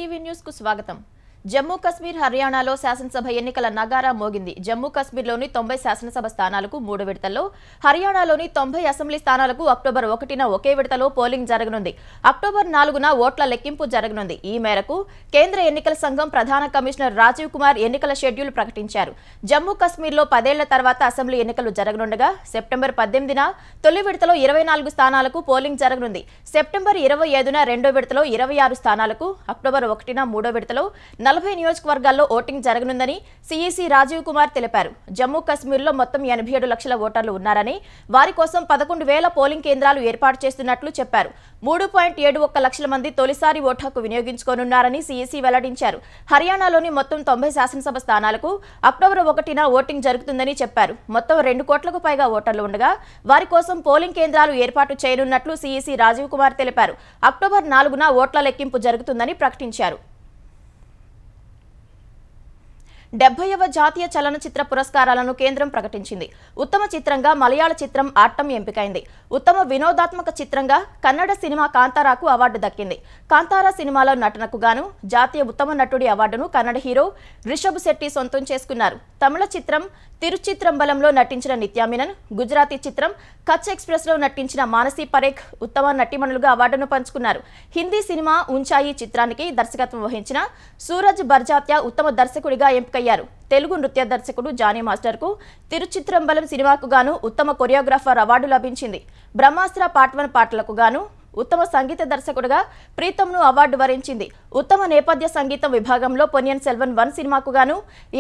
ETV news కు స్వాగతం. జమ్మూ కశ్మీర్ హర్యానాలో శాసనసభ ఎన్నికల నగారా మోగింది. జమ్మూ కశ్మీర్లోని 90 శాసనసభ స్థానాలకు 3 విడతల్లో, హర్యానాలోని 90 అసెంబ్లీ స్థానాలకు అక్టోబర్ 1న ఒకే విడతలో పోలింగ్ జరగనుంది. అక్టోబర్ 4న ఓట్ల లెక్కింపు జరగనుంది. ఈ మేరకు కేంద్ర ఎన్నికల సంఘం ప్రధాన కమిషనర్ రాజీవ్ కుమార్ ఎన్నికల షెడ్యూల్ ప్రకటించారు. జమ్మూ కశ్మీర్లో 10 ఏళ్ల తర్వాత అసెంబ్లీ ఎన్నికలు జరగనుండగా సెప్టెంబర్ 18న తొలి విడతలో 24 స్థానాలకు పోలింగ్ జరగనుంది. సెప్టెంబర్ 27న రెండో విడతలో 26 స్థానాలకు, అక్టోబర్ 1న మూడో విడతలో 40 నియోజకవర్గాల్లో ఓటింగ్ జరగనుందని సిఈసి రాజీవ్ కుమార్ తెలిపారు. జమ్మూ కశ్మీర్లో మొత్తం 87 లక్షల ఓటర్లు ఉన్నారని, వారి కోసం 11,000 పోలింగ్ కేంద్రాలు ఏర్పాటు చేస్తున్నట్లు చెప్పారు. 3.71 లక్షల మంది తొలిసారి ఓటు హక్కు వినియోగించుకోనున్నారని సిఈసి వెల్లడించారు. హర్యానాలోని మొత్తం 90 శాసనసభ స్థానాలకు అక్టోబర్ 1న ఓటింగ్ జరుగుతుందని చెప్పారు. మొత్తం 2 కోట్లకు పైగా ఓటర్లు ఉండగా వారి కోసం పోలింగ్ కేంద్రాలు ఏర్పాటు చేయనున్నట్లు సిఈసి రాజీవ్ కుమార్ తెలిపారు. అక్టోబర్ 4న ఓట్ల లెక్కింపు జరుగుతుందని ప్రకటించారు. 70వ జాతీయ చలనచిత్ర పురస్కారాలను కేంద్రం ప్రకటించింది. ఉత్తమ చిత్రంగా మలయాళ చిత్రం ఆట్టం ఎంపికైంది. ఉత్తమ వినోదాత్మక చిత్రంగా కన్నడ సినిమా కాంతారాకు అవార్డు దక్కింది. కాంతారా సినిమాలో నటనకు గాను జాతీయ ఉత్తమ నటుడి అవార్డును కన్నడ హీరో రిషబ్ శెట్టి సొంతం చేసుకున్నారు. తమిళ చిత్రం తిరుచిత్రంబలంలో నటించిన నిత్యా మీనన్, గుజరాతీ చిత్రం కచ్ ఎక్స్ప్రెస్ లో నటించిన మానసీ పరేఖ్ ఉత్తమ నటీమణులుగా అవార్డును పంచుకున్నారు. హిందీ సినిమా ఉంచాయి చిత్రానికి దర్శకత్వం వహించిన సూరజ్ బర్జాత్యా ఉత్తమ దర్శకుడిగా ఎంపికయ్యారు. తెలుగు నృత్య దర్శకుడు జానీ మాస్టర్ కు తిరుచిత్రంబలం సినిమాకు గాను ఉత్తమ కొరియోగ్రాఫర్ అవార్డు లభించింది. బ్రహ్మాస్త్ర పార్ట్ 1 పాటలకు గాను ఉత్తమ సంగీత దర్శకుడిగా ప్రీతంను అవార్డు వరించింది. ఉత్తమ నేపథ్య సంగీతం విభాగంలో పొన్నియిన్ సెల్వన్ 1 సినిమాకు గాను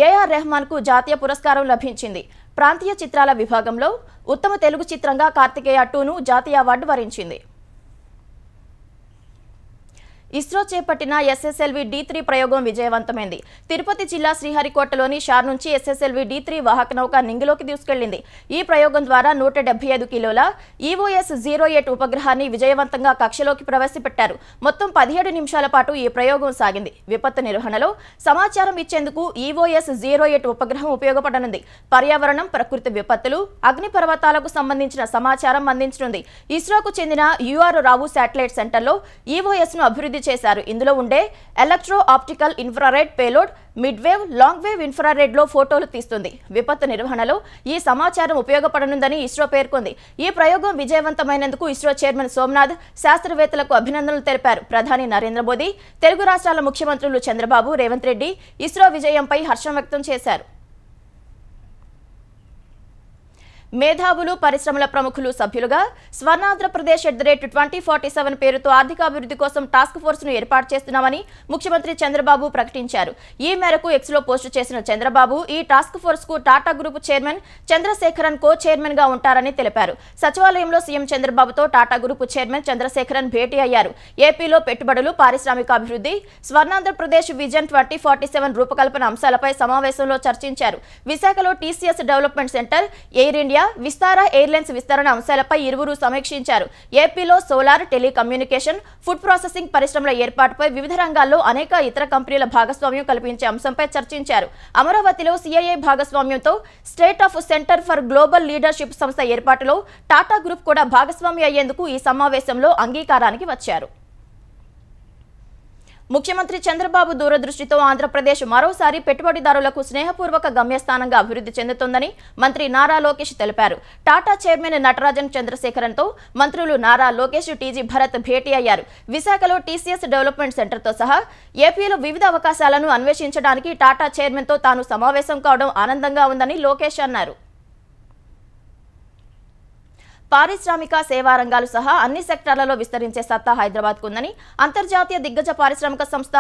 ఏఆర్ రెహమాన్ కు జాతీయ పురస్కారం లభించింది. ప్రాంతీయ చిత్రాల విభాగంలో ఉత్తమ తెలుగు చిత్రంగా కార్తికేయ 2ను జాతీయ అవార్డు వరించింది. ఇస్రో చేపట్టిన ఎస్ఎస్ఎల్వి D3 ప్రయోగం విజయవంతమైంది. తిరుపతి జిల్లా శ్రీహరికోటలోని షార్ నుంచి ఎస్ఎస్ఎల్వి D3 వాహక నౌక నింగిలోకి దూసుకెళ్లింది. ఈ ప్రయోగం ద్వారా 175 కిలోల EOS-08 ఉపగ్రహాన్ని విజయవంతంగా కక్షలోకి ప్రవేశపెట్టారు. మొత్తం 17 నిమిషాల పాటు ఈ ప్రయోగం సాగింది. విపత్తు నిర్వహణలో సమాచారం ఇచ్చేందుకు EOS-08 ఉపగ్రహం ఉపయోగపడనుంది. పర్యావరణం, ప్రకృతి విపత్తులు, అగ్నిపర్వతాలకు సంబంధించిన సమాచారం అందించనుంది. ఇస్రోకు చెందిన UR రావు శాటిలైట్ సెంటర్లో EOS-ను అభివృద్ధి చేశారు. ఇందులో ఉండే electro optical infrared payload mid wave, long wave infrared లో ఫోటోలు తీస్తుంది. విపత్తు నిర్వహణలో ఈ సమాచారం ఉపయోగపడనుందని ఇస్రో పేర్కొంది. ఈ ప్రయోగం విజయవంతమైనందుకు ఇస్రో చైర్మన్ సోమనాథ్ శాస్త్రవేత్తలకు అభినందనలు తెలిపారు. ప్రధాని నరేంద్ర మోదీ, తెలుగు రాష్ట్రాల ముఖ్యమంత్రులు చంద్రబాబు, రేవంత్ రెడ్డి ఇస్రో విజయంపై హర్షం వ్యక్తం చేశారు. మేధావులు, పరిశ్రమల ప్రముఖులు సభ్యులుగా స్వర్ణాంధ్రప్రదేశ్ @2047 పేరుతో ఆర్థికాభివృద్ధి కోసం టాస్క్ ఫోర్స్ ను ఏర్పాటు చేస్తున్నామని ముఖ్యమంత్రి చంద్రబాబు ప్రకటించారు. ఈ మేరకు ఎక్స్ లో పోస్టు చేసిన చంద్రబాబు ఈ టాస్క్ ఫోర్స్ కు టాటా గ్రూప్ చైర్మన్ చంద్రశేఖరన్ కో చైర్మన్ గా ఉంటారని తెలిపారు. సచివాలయంలో సీఎం చంద్రబాబుతో టాటా గ్రూప్ చైర్మన్ చంద్రశేఖరన్ భేటీ అయ్యారు. ఏపీలో పెట్టుబడులు, పారిశ్రామికాభివృద్ధి, స్వర్ణాంధ్రప్రదేశ్ విజన్ 2047 రూపకల్పన అంశాలపై సమావేశంలో చర్చించారు. విశాఖలో TCS development centre, air India, Vistara airlines విస్తరణ అంశాలపై ఇరువురు సమీక్షించారు. ఏపీలో సోలార్, టెలికమ్యూనికేషన్, ఫుడ్ ప్రాసెసింగ్ పరిశ్రమల ఏర్పాటుపై వివిధ రంగాల్లో అనేక ఇతర కంపెనీల భాగస్వామ్యం కల్పించే అంశంపై చర్చించారు. అమరావతిలో సిఐఐ భాగస్వామ్యంతో state of centre for global leadership సంస్థ ఏర్పాటులో టాటా గ్రూప్ కూడా భాగస్వామి అయ్యేందుకు ఈ సమావేశంలో అంగీకారానికి వచ్చారు. ముఖ్యమంత్రి చంద్రబాబు దూరదృష్టితో ఆంధ్రప్రదేశ్ మరోసారి పెట్టుబడిదారులకు స్నేహపూర్వక గమ్యస్థానంగా అభివృద్ధి చెందుతోందని మంత్రి నారా లోకేష్ తెలిపారు. టాటా చైర్మన్ నటరాజన్ చంద్రశేఖరన్తో మంత్రులు నారా లోకేష్, టీజీ భరత్ భేటీ అయ్యారు. విశాఖలో టీసీఎస్ డెవలప్మెంట్ సెంటర్తో సహా ఏపీలో వివిధ అవకాశాలను అన్వేషించడానికి టాటా చైర్మన్తో తాను సమావేశం కావడం ఆనందంగా ఉందని లోకేష్ అన్నారు. పారిశ్రామిక, సేవా రంగాలు సహా అన్ని సెక్టార్లలో విస్తరించే సత్తా హైదరాబాద్ కు ఉందని అంతర్జాతీయ దిగ్గజ పారిశ్రామిక సంస్థ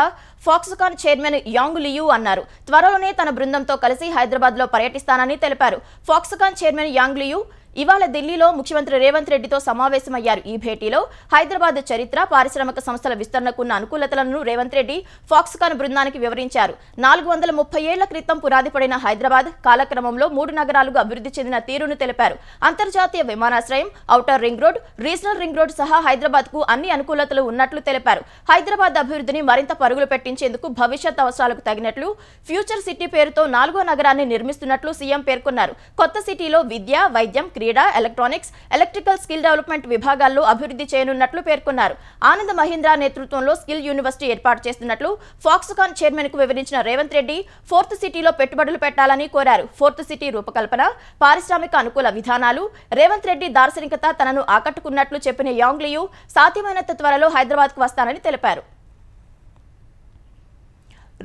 ఫాక్స్కాన్ చైర్మన్ యాంగ్ లియూ అన్నారు. త్వరలోనే తన బృందంతో కలిసి హైదరాబాద్ లో పర్యటిస్తానని తెలిపారు. ఫాక్స్కాన్ చైర్మన్ యాంగ్ లియూ ఇవాళ ఢిల్లీలో ముఖ్యమంత్రి రేవంత్ రెడ్డితో సమావేశమయ్యారు. ఈ భేటీలో హైదరాబాద్ చరిత్ర, పారిశ్రామిక సంస్థల విస్తరణకున్న అనుకూలతలను రేవంత్ రెడ్డి ఫాక్స్కాన్ బృందానికి వివరించారు. 430 ఏళ్ల క్రితం పునాది పడిన హైదరాబాద్ కాలక్రమంలో 3 నగరాలుగా అభివృద్ధి చెందిన తీరును తెలిపారు. అంతర్జాతీయ విమానాశ్రయం, outer ring road, regional ring road సహా హైదరాబాద్ కు అన్ని అనుకూలతలు ఉన్నట్లు తెలిపారు. హైదరాబాద్ అభివృద్ధిని మరింత పరుగులు పెట్టించేందుకు భవిష్యత్ అవసరాలకు తగినట్లు ఫ్యూచర్ సిటీ పేరుతో 4వ నగరాన్ని నిర్మిస్తున్నట్లు సీఎం పేర్కొన్నారు. కొత్త సిటీలో విద్య, వైద్యం, క్రీడా, ఎలక్ట్రానిక్స్, ఎలక్ట్రికల్ స్కిల్ డెవలప్మెంట్ విభాగాల్లో అభివృద్ధి చేయనున్నట్లు పేర్కొన్నారు. ఆనంద్ మహీంద్రా నేతృత్వంలో స్కిల్ యూనివర్సిటీ ఏర్పాటు చేస్తున్నట్లు ఫాక్స్కాన్ చైర్మన్ కు వివరించిన రేవంత్ రెడ్డి ఫోర్త్ సిటీలో పెట్టుబడులు పెట్టాలని కోరారు. ఫోర్త్ సిటీ రూపకల్పన, పారిశ్రామిక అనుకూల విధానాలు, రేవంత్ రెడ్డి దార్శనికత తనను ఆకట్టుకున్నట్లు చెప్పిన యాంగ్ లియు సాధ్యమైనంత త్వరలో హైదరాబాద్కు వస్తానని తెలిపారు.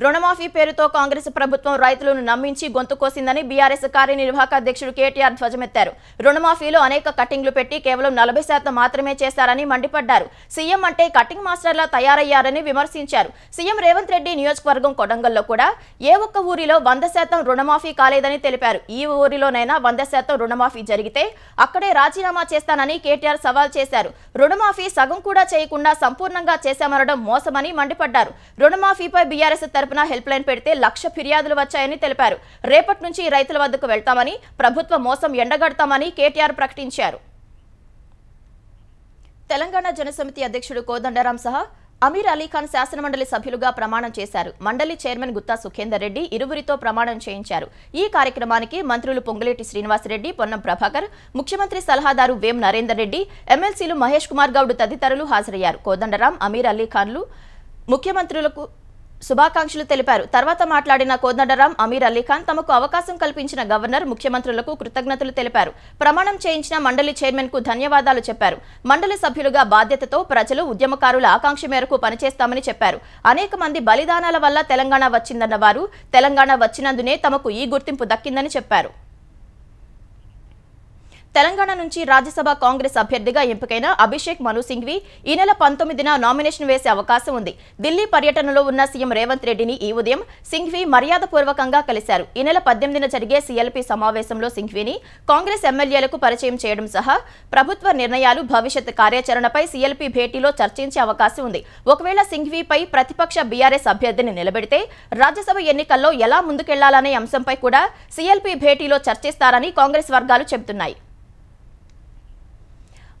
రుణమాఫీ పేరుతో కాంగ్రెస్ ప్రభుత్వం రైతులను నమ్మించి గొంతు కోసిందని బీఆర్ఎస్ కార్యనిర్వాహక అధ్యక్షుడు కేటీఆర్ ధ్వజమెత్తారు. రుణమాఫీలో అనేక కట్టింగ్లు పెట్టి కేవలం 40% మాత్రమే చేశారని మండిపడ్డారు. సీఎం అంటే కటింగ్ మాస్టర్లా తయారయ్యారని విమర్శించారు. సీఎం రేవంత్ రెడ్డి నియోజకవర్గం కొడంగల్లో కూడా ఏ ఒక్క ఊరిలో 100% రుణమాఫీ కాలేదని తెలిపారు. ఈ ఊరిలోనైనా 100% రుణమాఫీ జరిగితే అక్కడే రాజీనామా చేస్తానని కేటీఆర్ సవాల్ చేశారు. రుణమాఫీ సగం కూడా చేయకుండా సంపూర్ణంగా చేశామనడం మోసమని మండిపడ్డారు. రుణమాఫీపై బీఆర్ఎస్ హెల్ప్ లైన్ పెడితే 1,00,000 ఫిర్యాదులు వచ్చాయని తెలిపారు. రేపటి నుంచి రైతుల వద్దకు వెళ్తామని, ప్రభుత్వ మోసం ఎండగడతామని కేటీఆర్ ప్రకటించారు. తెలంగాణ జనసమితి అధ్యక్షుడు కోదండరాం సహా అమీర్ అలీఖాన్ శాసనమండలి సభ్యులుగా ప్రమాణం చేశారు. మండలి చైర్మన్ గుత్తా సుఖేందర్ రెడ్డి ఇరువురితో ప్రమాణం చేయించారు. ఈ కార్యక్రమానికి మంత్రులు పొంగులేటి శ్రీనివాసరెడ్డి, పొన్నం ప్రభాకర్, ముఖ్యమంత్రి సలహాదారు వేం నరేందర్ రెడ్డి, ఎమ్మెల్సీలు మహేష్ కుమార్ గౌడ్ తదితరులు హాజరయ్యారు. కోదండరాం, అమీర్ అలీఖాన్లు ముఖ్యమంత్రులకు శుభాకాంక్షలు తెలిపారు. తర్వాత మాట్లాడిన కోదండరాం, అమీర్ అలీఖాన్ తమకు అవకాశం కల్పించిన గవర్నర్, ముఖ్యమంత్రులకు కృతజ్ఞతలు తెలిపారు. ప్రమాణం చేయించిన మండలి చైర్మన్ కు ధన్యవాదాలు చెప్పారు. మండలి సభ్యులుగా బాధ్యతతో ప్రజలు, ఉద్యమకారుల ఆకాంక్ష మేరకు పనిచేస్తామని చెప్పారు. అనేక మంది బలిదానాల వల్ల తెలంగాణ వచ్చిందన్న వారు తెలంగాణ వచ్చినందునే తమకు ఈ గుర్తింపు దక్కిందని చెప్పారు. తెలంగాణ నుంచి రాజ్యసభ కాంగ్రెస్ అభ్యర్థిగా ఎంపికైన అభిషేక్ మను సింఘ్వి ఈ నెల 19న నామినేషన్ వేసే అవకాశం ఉంది. ఢిల్లీ పర్యటనలో ఉన్న సీఎం రేవంత్ రెడ్డిని ఈ ఉదయం సింఘ్వి మర్యాదపూర్వకంగా కలిశారు. ఈ నెల 18న జరిగే సీఎల్పీ సమావేశంలో సింఘ్విని కాంగ్రెస్ ఎమ్మెల్యేలకు పరిచయం చేయడం సహా ప్రభుత్వ నిర్ణయాలు, భవిష్యత్ కార్యాచరణపై సీఎల్పీ భేటీలో చర్చించే అవకాశం ఉంది. ఒకవేళ సింఘ్విపై ప్రతిపక్ష బీఆర్ఎస్ అభ్యర్థిని నిలబెడితే రాజ్యసభ ఎన్నికల్లో ఎలా ముందుకెళ్లాలనే అంశంపై కూడా సీఎల్పీ భేటీలో చర్చిస్తారని కాంగ్రెస్ వర్గాలు చెబుతున్నాయి.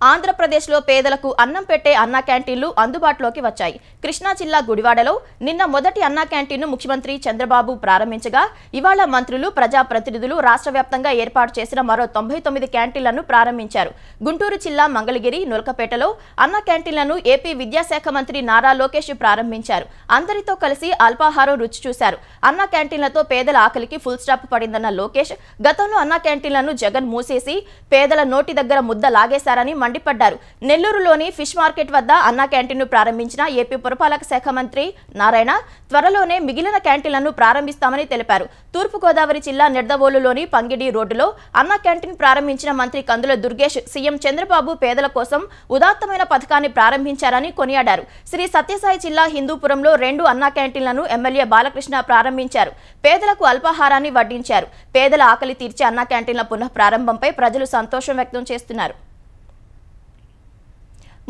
ఆంధ్రప్రదేశ్లో పేదలకు అన్నం పెట్టే అన్నా క్యాంటీన్లు అందుబాటులోకి వచ్చాయి. కృష్ణా జిల్లా గుడివాడలో నిన్న మొదటి అన్నా క్యాంటీన్ను ముఖ్యమంత్రి చంద్రబాబు ప్రారంభించగా ఇవాళ మంత్రులు, ప్రజాప్రతినిధులు రాష్ట్ర వ్యాప్తంగా ఏర్పాటు చేసిన మరో 99 క్యాంటీన్లను ప్రారంభించారు. గుంటూరు జిల్లా మంగళగిరి, నులకపేటలో అన్నా క్యాంటీన్లను ఏపీ విద్యాశాఖ మంత్రి నారా లోకేష్ ప్రారంభించారు. అందరితో కలిసి అల్పాహారం రుచి చూశారు. అన్నా క్యాంటీన్లతో పేదల ఆకలికి ఫుల్ స్టాప్ పడిందన్న లోకేష్ గతంలో అన్నా క్యాంటీన్లను జగన్ మూసేసి పేదల నోటి దగ్గర ముద్ద లాగేశారని మండిపడ్డారు. నెల్లూరులోని ఫిష్ మార్కెట్ వద్ద అన్నా క్యాంటీన్ను ప్రారంభించిన ఏపీ పురపాలక శాఖ మంత్రి నారాయణ త్వరలోనే మిగిలిన క్యాంటీన్లను ప్రారంభిస్తామని తెలిపారు. తూర్పుగోదావరి జిల్లా నిడదవోలులోని పంగిడి రోడ్డులో అన్నా క్యాంటీన్ ప్రారంభించిన మంత్రి కందుల దుర్గేష్ సీఎం చంద్రబాబు పేదల కోసం ఉదాత్తమైన పథకాన్ని ప్రారంభించారని కొనియాడారు. శ్రీ సత్యసాయి జిల్లా హిందూపురంలో 2 అన్నా క్యాంటీన్లను ఎమ్మెల్యే బాలకృష్ణ ప్రారంభించారు. పేదలకు అల్పాహారాన్ని వడ్డించారు. పేదల ఆకలి తీర్చే అన్నా క్యాంటీన్ల పునః ప్రారంభంపై ప్రజలు సంతోషం వ్యక్తం చేస్తున్నారు.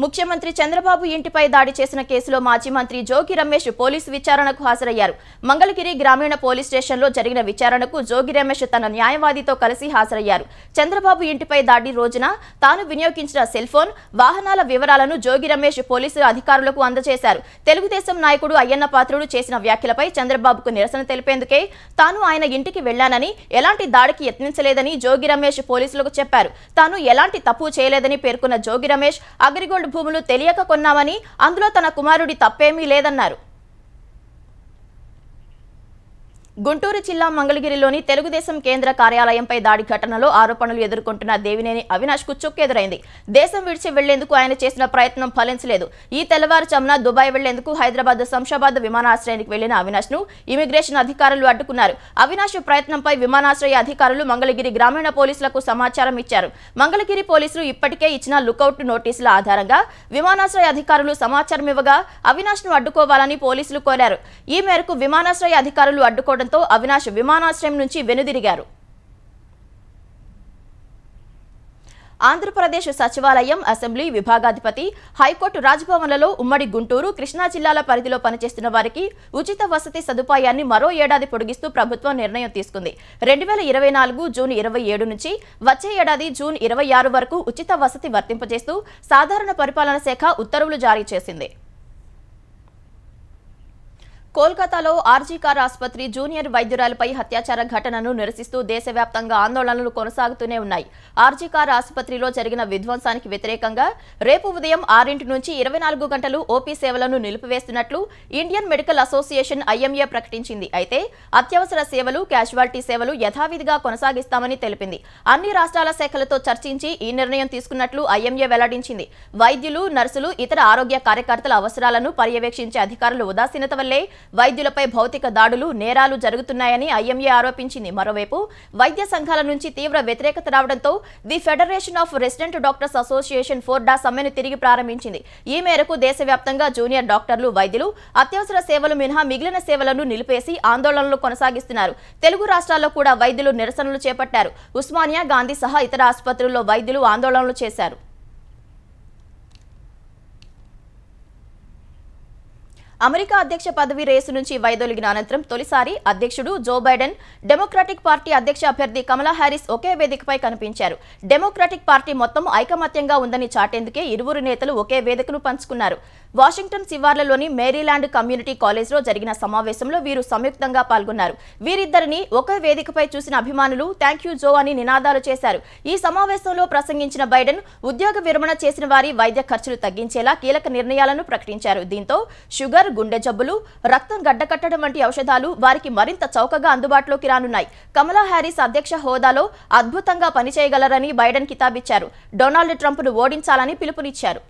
ముఖ్యమంత్రి చంద్రబాబు ఇంటిపై దాడి చేసిన కేసులో మాజీ మంత్రి జోగి రమేష్ పోలీసు విచారణకు హాజరయ్యారు. మంగళగిరి గ్రామీణ పోలీస్ స్టేషన్లో జరిగిన విచారణకు జోగి రమేష్ తన న్యాయవాదితో కలిసి హాజరయ్యారు. చంద్రబాబు ఇంటిపై దాడి రోజున తాను వినియోగించిన సెల్ ఫోన్, వాహనాల వివరాలను జోగి రమేష్ పోలీసు అధికారులకు అందజేశారు. తెలుగుదేశం నాయకుడు అయ్యన్న పాత్రుడు చేసిన వ్యాఖ్యలపై చంద్రబాబుకు నిరసన తెలిపేందుకే తాను ఆయన ఇంటికి వెళ్లానని, ఎలాంటి దాడికి యత్నించలేదని జోగి రమేష్ పోలీసులకు చెప్పారు. తాను ఎలాంటి తప్పు చేయలేదని పేర్కొన్న జోగి రమేష్ అగ్రిగోల్డ్ భూములు తెలియక కొన్నామని, అందులో తన కుమారుడి తప్పేమీ లేదన్నారు. గుంటూరు జిల్లా మంగళగిరిలోని తెలుగుదేశం కేంద్ర కార్యాలయంపై దాడి ఘటనలో ఆరోపణలు ఎదుర్కొంటున్న దేవినేని అవినాష్ కు చుక్కెదురైంది. దేశం విడిచి వెళ్లేందుకు ఆయన చేసిన ప్రయత్నం ఫలించలేదు. ఈ తెల్లవారుజామున దుబాయ్ వెళ్లేందుకు హైదరాబాద్ శంషాబాద్ విమానాశ్రయానికి వెళ్లిన అవినాష్ ను ఇమిగ్రేషన్ అధికారులు అడ్డుకున్నారు. అవినాష్ ప్రయత్నంపై విమానాశ్రయ అధికారులు మంగళగిరి గ్రామీణ పోలీసులకు సమాచారం ఇచ్చారు. మంగళగిరి పోలీసులు ఇప్పటికే ఇచ్చిన లుకౌట్ నోటీసుల ఆధారంగా విమానాశ్రయ అధికారులు సమాచారం ఇవ్వగా అవినాష్ ను అడ్డుకోవాలని పోలీసులు కోరారు. ఈ మేరకు విమానాశ్రయ అధికారులు అడ్డుకోవడం అవినాష్ విమానాశ్రయం నుంచి వెనుదిరిగారు. ఆంధ్రప్రదేశ్ సచివాలయం, అసెంబ్లీ విభాగాధిపతి, హైకోర్టు రాజ్భవన్లలో ఉమ్మడి గుంటూరు, కృష్ణా జిల్లాల పరిధిలో పనిచేస్తున్న వారికి ఉచిత వసతి సదుపాయాన్ని మరో ఏడాది పొడిగిస్తూ ప్రభుత్వం నిర్ణయం తీసుకుంది. 2024 జూన్ 27 నుంచి వచ్చే ఏడాది జూన్ 26 వరకు ఉచిత వసతి వర్తింపజేస్తూ సాధారణ పరిపాలన శాఖ ఉత్తర్వులు జారీ చేసింది. కోల్కతాలో ఆర్జీ కార్ ఆసుపత్రి జూనియర్ వైద్యురాలపై అత్యాచార ఘటనను నిరసిస్తూ దేశవ్యాప్తంగా ఆందోళనలు కొనసాగుతూనే ఉన్నాయి. ఆర్జీ కార్ ఆసుపత్రిలో జరిగిన విధ్వంసానికి వ్యతిరేకంగా రేపు ఉదయం 6 నుంచి 24 గంటలు ఓపీ సేవలను నిలిపివేస్తున్నట్లు ఇండియన్ మెడికల్ అసోసియేషన్ ఐఎంఏ ప్రకటించింది. అయితే అత్యవసర సేవలు, క్యాజువాలిటీ సేవలు యథావిధిగా కొనసాగిస్తామని తెలిపింది. అన్ని రాష్ట్రాల శాఖలతో చర్చించి ఈ నిర్ణయం తీసుకున్నట్లు ఐఎంఏ వెల్లడించింది. వైద్యులు, నర్సులు, ఇతర ఆరోగ్య కార్యకర్తల అవసరాలను పర్యవేక్షించే అధికారుల ఉదాసీనత వల్లే వైద్యులపై భౌతిక దాడులు, నేరాలు జరుగుతున్నాయని ఐఎంఏ ఆరోపించింది. మరోవైపు వైద్య సంఘాల నుంచి తీవ్ర వ్యతిరేకత రావడంతో the federation of resident doctors association FORDA సమ్మెను తిరిగి ప్రారంభించింది. ఈ మేరకు దేశవ్యాప్తంగా జూనియర్ డాక్టర్లు, వైద్యులు అత్యవసర సేవలు మినహా మిగిలిన సేవలను నిలిపేసి ఆందోళనలు కొనసాగిస్తున్నారు. తెలుగు రాష్ట్రాల్లో కూడా వైద్యులు నిరసనలు చేపట్టారు. ఉస్మానియా, గాంధీ సహా ఇతర ఆసుపత్రుల్లో వైద్యులు ఆందోళనలు చేశారు. అమెరికా అధ్యక్ష పదవి రేసు నుంచి వైదొలిగిన అనంతరం తొలిసారి అధ్యక్షుడు జో బైడెన్, డెమోక్రాటిక్ పార్టీ అధ్యక్ష అభ్యర్థి కమలా హ్యారిస్ ఒకే వేదికపై కనిపించారు. డెమోక్రాటిక్ పార్టీ మొత్తం ఐకమత్యంగా ఉందని చాటేందుకే ఇరువురు నేతలు ఒకే వేదికను పంచుకున్నారు. వాషింగ్టన్ శివార్లలోని మేరీలాండ్ కమ్యూనిటీ కాలేజ్లో జరిగిన సమావేశంలో వీరు సంయుక్తంగా పాల్గొన్నారు. వీరిద్దరిని ఒకే వేదికపై చూసిన అభిమానులు థ్యాంక్ యూ జో అని నినాదాలు చేశారు. ఈ సమావేశంలో ప్రసంగించిన బైడెన్ ఉద్యోగ విరమణ చేసిన వారి వైద్య ఖర్చులు తగ్గించేలా కీలక నిర్ణయాలను ప్రకటించారు. దీంతో షుగర్, గుండె జబ్బులు, రక్తం గడ్డకట్టడం వంటి ఔషధాలు వారికి మరింత చౌకగా అందుబాటులోకి రానున్నాయి. కమలా హ్యారిస్ అధ్యక్ష హోదాలో అద్భుతంగా పనిచేయగలరని బైడెన్ కితాబిచ్చారు. డొనాల్డ్ ట్రంప్ను ఓడించాలని పిలుపునిచ్చారు.